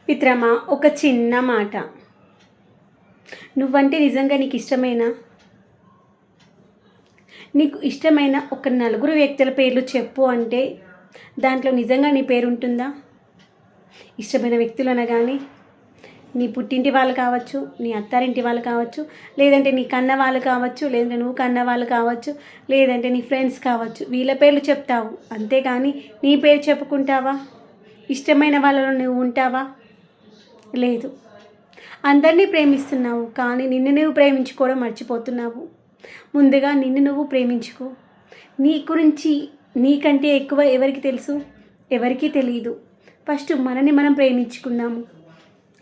మిత్రమా, ఒక చిన్న మాట. నువ్వంటే నిజంగా నీకు ఇష్టమేనా? నీకు ఇష్టమైన ఒక నలుగురు వ్యక్తుల పేర్లు చెప్పు అంటే దాంట్లో నిజంగా నీ పేరు ఉంటుందా? ఇష్టమైన వ్యక్తులు అనగానే నీ పుట్టింటి వాళ్ళు కావచ్చు, నీ అత్తారింటి వాళ్ళు కావచ్చు, లేదంటే నీ కన్న వాళ్ళు కావచ్చు, లేదంటే నువ్వు కన్న వాళ్ళు కావచ్చు, లేదంటే నీ ఫ్రెండ్స్ కావచ్చు. వీళ్ళ పేర్లు చెప్తావు, అంతేగాని నీ పేరు చెప్పుకుంటావా? ఇష్టమైన వాళ్ళలో నువ్వు ఉంటావా? లేదు. అందరినీ ప్రేమిస్తున్నావు, కానీ నిన్ను నువ్వు ప్రేమించుకోవడం మర్చిపోతున్నావు. ముందుగా నిన్ను నువ్వు ప్రేమించుకో. నీ గురించి నీకంటే ఎక్కువ ఎవరికి తెలుసు? ఎవరికీ తెలియదు. ఫస్ట్ మనని మనం ప్రేమించుకుందాము,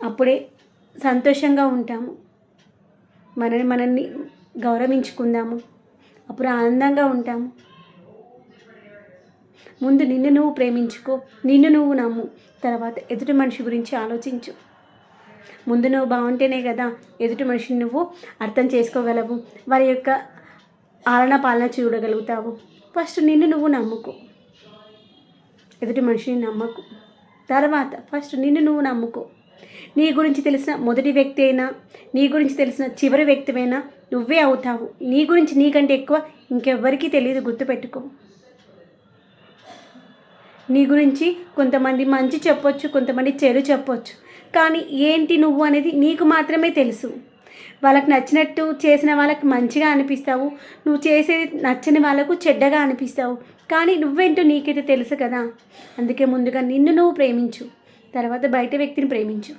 అప్పుడే సంతోషంగా ఉంటాము. మనల్ని గౌరవించుకుందాము, అప్పుడు ఆనందంగా ఉంటాము. ముందు నిన్ను నువ్వు ప్రేమించుకో, నిన్ను నువ్వు నమ్ము, తర్వాత ఎదుటి మనిషి గురించి ఆలోచించు. ముందు నువ్వు బాగుంటేనే కదా ఎదుటి మనిషిని నువ్వు అర్థం చేసుకోగలవు, వారి యొక్క ఆలన పాలన చూడగలుగుతావు. ఫస్ట్ నిన్ను నువ్వు నమ్ముకో, ఎదుటి మనిషిని నమ్మకు. తర్వాత ఫస్ట్ నిన్ను నువ్వు నమ్ముకో. నీ గురించి తెలిసిన మొదటి వ్యక్తి అయినా, నీ గురించి తెలిసిన చివరి వ్యక్తివైనా నువ్వే అవుతావు. నీ గురించి నీకంటే ఎక్కువ ఇంకెవ్వరికీ తెలియదు, గుర్తుపెట్టుకో. నీ గురించి కొంతమంది మంచి చెప్పొచ్చు, కొంతమంది చెడు చెప్పొచ్చు, కానీ ఏంటి నువ్వు అనేది నీకు మాత్రమే తెలుసు. వాళ్ళకి నచ్చినట్టు చేసిన వాళ్ళకి మంచిగా అనిపిస్తావు, నువ్వు చేసేది నచ్చని వాళ్ళకు చెడ్డగా అనిపిస్తావు, కానీ నువ్వేంటో నీకైతే తెలుసు కదా. అందుకే ముందుగా నిన్ను నువ్వు ప్రేమించు, తర్వాత బయట వ్యక్తిని ప్రేమించు.